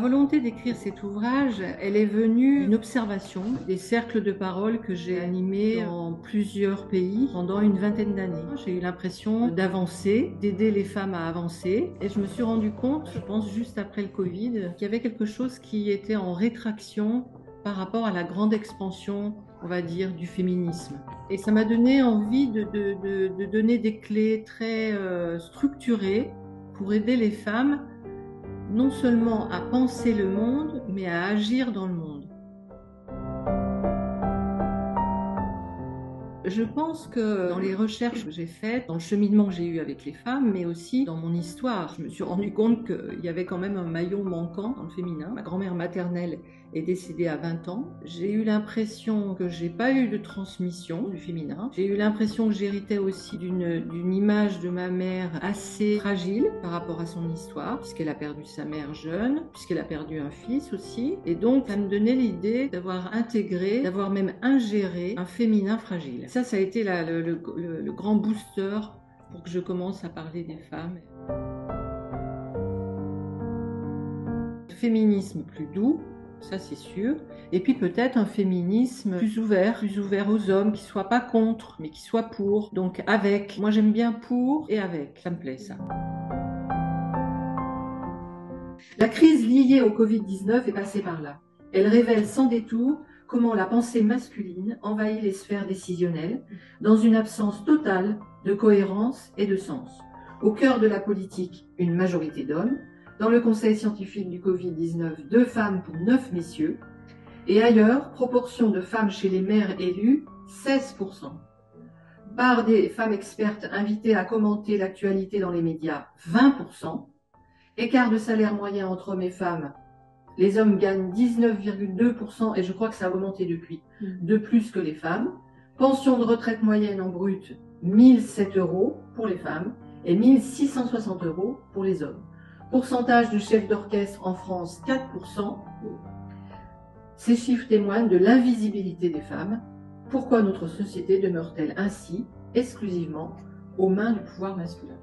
La volonté d'écrire cet ouvrage, elle est venue d'une observation des cercles de parole que j'ai animés dans plusieurs pays pendant une vingtaine d'années. J'ai eu l'impression d'avancer, d'aider les femmes à avancer, et je me suis rendu compte, je pense juste après le Covid, qu'il y avait quelque chose qui était en rétraction par rapport à la grande expansion, on va dire, du féminisme. Et ça m'a donné envie de donner des clés très structurées pour aider les femmes non seulement à penser le monde, mais à agir dans le monde. Je pense que dans les recherches que j'ai faites, dans le cheminement que j'ai eu avec les femmes, mais aussi dans mon histoire, je me suis rendu compte qu'il y avait quand même un maillon manquant dans le féminin. Ma grand-mère maternelle est décédée à 20 ans. J'ai eu l'impression que j'ai pas eu de transmission du féminin. J'ai eu l'impression que j'héritais aussi d'une image de ma mère assez fragile par rapport à son histoire, puisqu'elle a perdu sa mère jeune, puisqu'elle a perdu un fils aussi. Et donc, ça me donnait l'idée d'avoir intégré, d'avoir même ingéré un féminin fragile. Ça a été le grand booster pour que je commence à parler des femmes. Féminisme plus doux, ça c'est sûr, et puis peut-être un féminisme plus ouvert aux hommes, qui ne soit pas contre, mais qui soit pour, donc avec. Moi j'aime bien pour et avec, ça me plaît ça. La crise liée au Covid-19 est passée par là. Elle révèle sans détour comment la pensée masculine envahit les sphères décisionnelles, dans une absence totale de cohérence et de sens. Au cœur de la politique, une majorité d'hommes. Dans le conseil scientifique du Covid-19, 2 femmes pour 9 messieurs. Et ailleurs, proportion de femmes chez les maires élus, 16%. Par des femmes expertes invitées à commenter l'actualité dans les médias, 20%. Écart de salaire moyen entre hommes et femmes. Les hommes gagnent 19,2% et je crois que ça a augmenté depuis, de plus que les femmes. Pension de retraite moyenne en brut, 1007 € pour les femmes et 1660 € pour les hommes. Pourcentage de chefs d'orchestre en France, 4%. Ces chiffres témoignent de l'invisibilité des femmes. Pourquoi notre société demeure-t-elle ainsi, exclusivement, aux mains du pouvoir masculin ?